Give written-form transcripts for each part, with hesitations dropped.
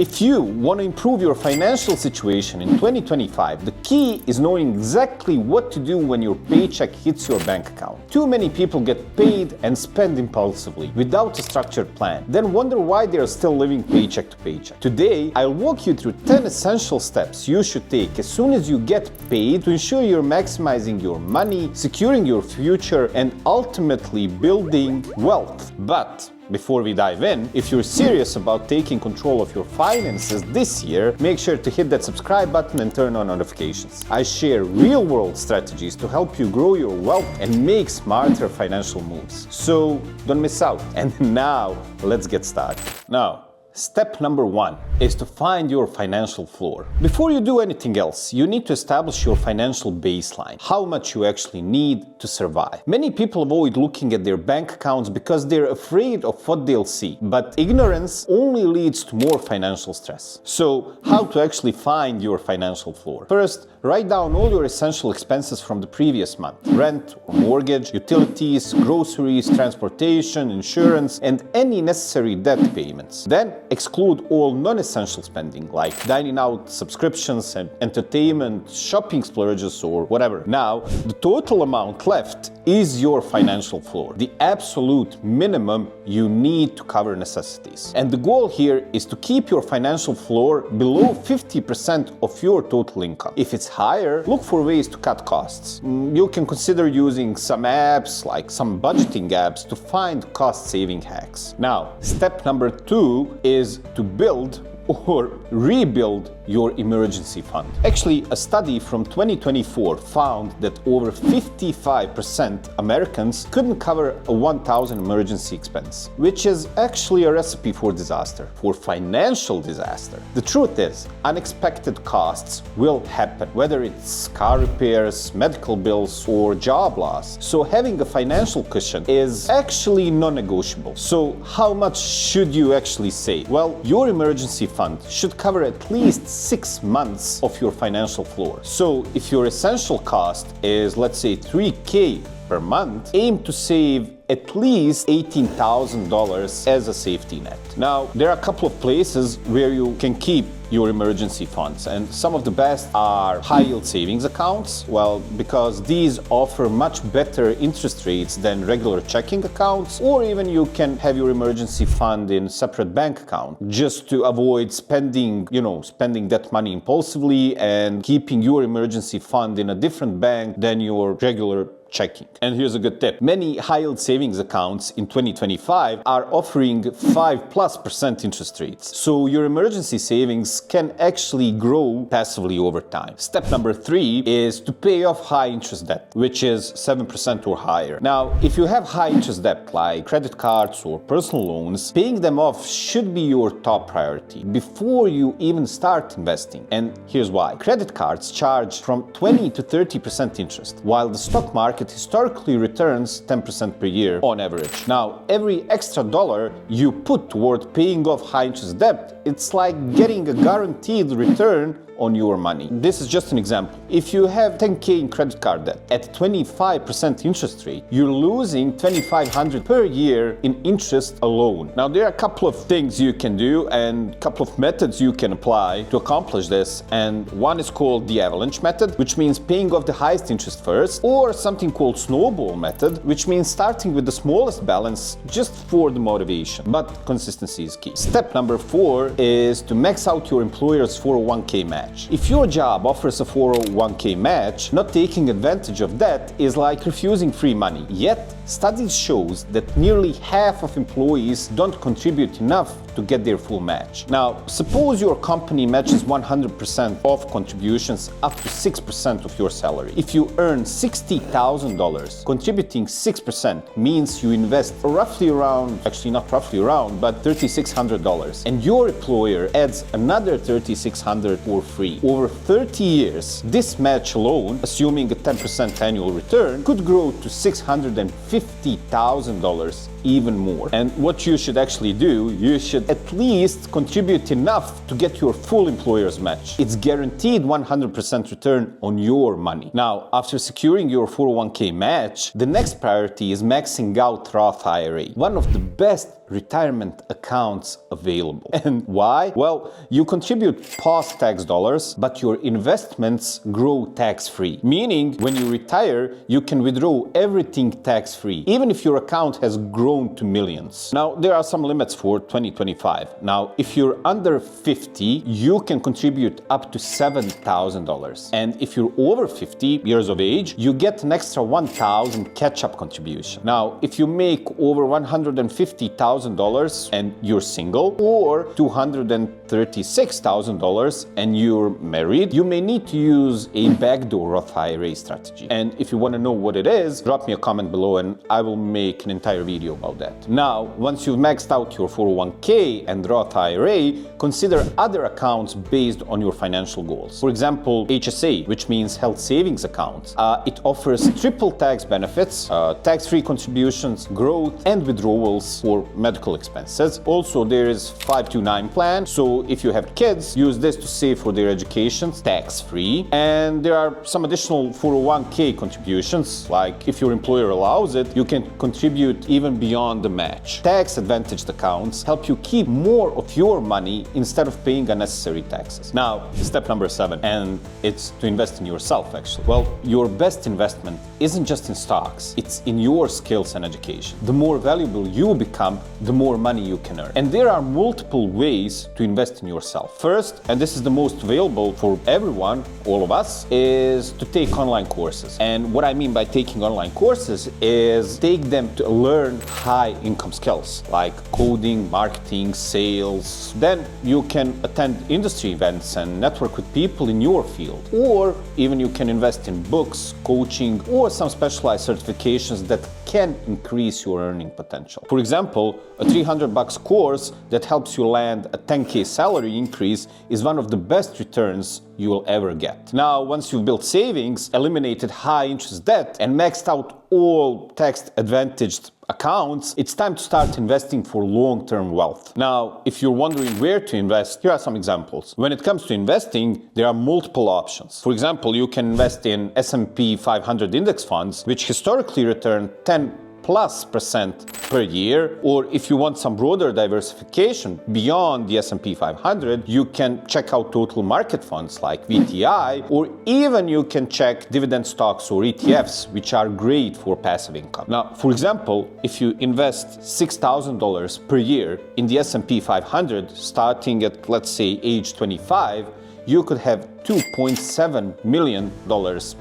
If you want to improve your financial situation in 2025, the key is knowing exactly what to do when your paycheck hits your bank account. Too many people get paid and spend impulsively without a structured plan, then wonder why they are still living paycheck to paycheck. Today, I'll walk you through 10 essential steps you should take as soon as you get paid to ensure you're maximizing your money, securing your future, and ultimately building wealth. But before we dive in, if you're serious about taking control of your finances this year, make sure to hit that subscribe button and turn on notifications. I share real-world strategies to help you grow your wealth and make smarter financial moves. So don't miss out. And now, let's get started. Now, step number 1 is to find your financial floor. Before you do anything else, you need to establish your financial baseline, how much you actually need to survive. Many people avoid looking at their bank accounts because they're afraid of what they'll see, but ignorance only leads to more financial stress. So, how to actually find your financial floor? First, write down all your essential expenses from the previous month: rent or mortgage, utilities, groceries, transportation, insurance, and any necessary debt payments. Then, exclude all non-essential spending like dining out, subscriptions, and entertainment, shopping splurges, or whatever. Now, the total amount left is your financial floor, the absolute minimum you need to cover necessities. And the goal here is to keep your financial floor below 50% of your total income. If it's higher, look for ways to cut costs. You can consider using some apps, like some budgeting apps, to find cost-saving hacks. Now, step number 2 is to build or rebuild your emergency fund. Actually, a study from 2024 found that over 55% Americans couldn't cover a $1,000 emergency expense, which is actually a recipe for disaster, for financial disaster. The truth is, unexpected costs will happen, whether it's car repairs, medical bills, or job loss. So having a financial cushion is actually non-negotiable. So how much should you actually save? Well, your emergency fund should cover at least 6 months of your financial floor. So if your essential cost is, let's say, $3,000 per month, aim to save at least $18,000 as a safety net. Now, there are a couple of places where you can keep your emergency funds, and some of the best are high-yield savings accounts, well, because these offer much better interest rates than regular checking accounts, or even you can have your emergency fund in a separate bank account just to avoid spending that money impulsively and keeping your emergency fund in a different bank than your regular checking. And here's a good tip. Many high-yield savings accounts in 2025 are offering 5+% interest rates. So your emergency savings can actually grow passively over time. Step number 3 is to pay off high interest debt, which is 7% or higher. Now, if you have high interest debt like credit cards or personal loans, paying them off should be your top priority before you even start investing. And here's why. Credit cards charge from 20 to 30% interest, while the stock market historically returns 10% per year on average. Now, every extra dollar you put toward paying off high interest debt, it's like getting a guaranteed return on your money. This is just an example. If you have $10,000 in credit card debt at 25% interest rate, you're losing $2,500 per year in interest alone. Now, there are a couple of things you can do and a couple of methods you can apply to accomplish this, and one is called the avalanche method, which means paying off the highest interest first, or something called snowball method, which means starting with the smallest balance just for the motivation, but consistency is key. Step number 4 is to max out your employer's 401k match. If your job offers a 401k match, not taking advantage of that is like refusing free money. Yet, studies shows that nearly half of employees don't contribute enough to get their full match. Now, suppose your company matches 100% of contributions up to 6% of your salary. If you earn $60,000, contributing 6% means you invest roughly around, actually not roughly around, but $3,600. And your employer adds another $3,600 for free. Over 30 years, this match alone, assuming a 10% annual return, could grow to $650,000 even more. And what you should actually do, you should at least contribute enough to get your full employer's match. It's guaranteed 100% return on your money. Now, after securing your 401k match, the next priority is maxing out Roth IRA. One of the best retirement accounts available. And why? Well, you contribute post-tax dollars, but your investments grow tax-free. Meaning, when you retire, you can withdraw everything tax-free, even if your account has grown to millions. Now, there are some limits for 2025. Now, if you're under 50, you can contribute up to $7,000. And if you're over 50 years of age, you get an extra $1,000 catch-up contribution. Now, if you make over $150,000 and you're single, or $236,000 and you're married, you may need to use a backdoor Roth IRA strategy. And if you want to know what it is, drop me a comment below and I will make an entire video about that. Now, once you've maxed out your 401k and Roth IRA, consider other accounts based on your financial goals. For example, HSA, which means health savings accounts. It offers triple tax benefits, tax-free contributions, growth, and withdrawals for medical expenses. Also, there is 529 plan. So if you have kids, use this to save for their education, tax-free. And there are some additional 401k contributions, like if your employer allows it, you can contribute even beyond the match. Tax-advantaged accounts help you keep more of your money instead of paying unnecessary taxes. Now, step number 7, and it's to invest in yourself, actually. Well, your best investment isn't just in stocks, it's in your skills and education. The more valuable you become, the more money you can earn. And there are multiple ways to invest in yourself. First, and this is the most available for everyone, all of us, is to take online courses. And what I mean by taking online courses is take them to learn high income skills like coding, marketing, sales. Then you can attend industry events and network with people in your field. Or even you can invest in books, coaching, or some specialized certifications that can increase your earning potential. For example, a $300 course that helps you land a 10K salary increase is one of the best returns you will ever get. Now, once you've built savings, eliminated high interest debt, and maxed out all tax-advantaged accounts, it's time to start investing for long-term wealth. Now, if you're wondering where to invest, here are some examples. When it comes to investing, there are multiple options. For example, you can invest in S&P 500 index funds, which historically return 10+ % per year. Or if you want some broader diversification beyond the S&P 500, you can check out total market funds like VTI, or even you can check dividend stocks or ETFs, which are great for passive income. Now, for example, if you invest $6,000 per year in the S&P 500, starting at, let's say, age 25, you could have $2.7 million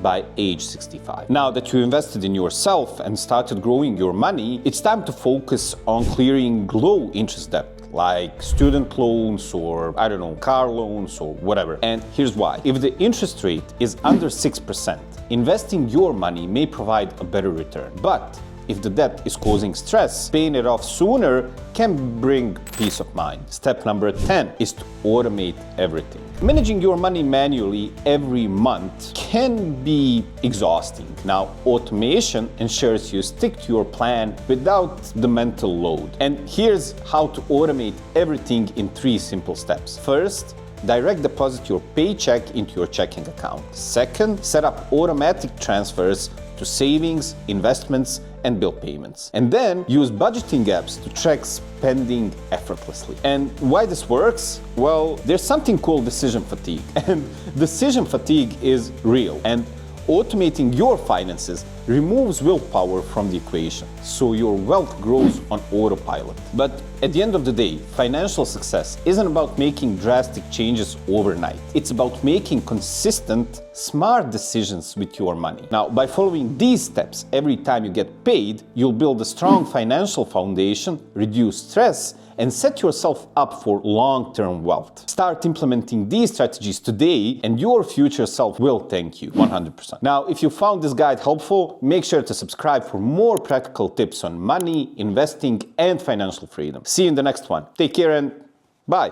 by age 65. Now that you invested in yourself and started growing your money, it's time to focus on clearing low interest debt, like student loans or, I don't know, car loans or whatever. And here's why. If the interest rate is under 6%, investing your money may provide a better return. But if the debt is causing stress, paying it off sooner can bring peace of mind. Step number 10 is to automate everything. Managing your money manually every month can be exhausting. Now, automation ensures you stick to your plan without the mental load. And here's how to automate everything in 3 simple steps. First, direct deposit your paycheck into your checking account. Second, set up automatic transfers to savings, investments, and bill payments. And then use budgeting apps to track spending effortlessly. And why this works? Well, there's something called decision fatigue. And decision fatigue is real. And automating your finances removes willpower from the equation, so your wealth grows on autopilot. But at the end of the day, financial success isn't about making drastic changes overnight. It's about making consistent, smart decisions with your money. Now, by following these steps every time you get paid, you'll build a strong financial foundation, reduce stress, and set yourself up for long-term wealth. Start implementing these strategies today, and your future self will thank you 100%. Now, if you found this guide helpful, make sure to subscribe for more practical tips on money, investing, and financial freedom. See you in the next one. Take care and bye.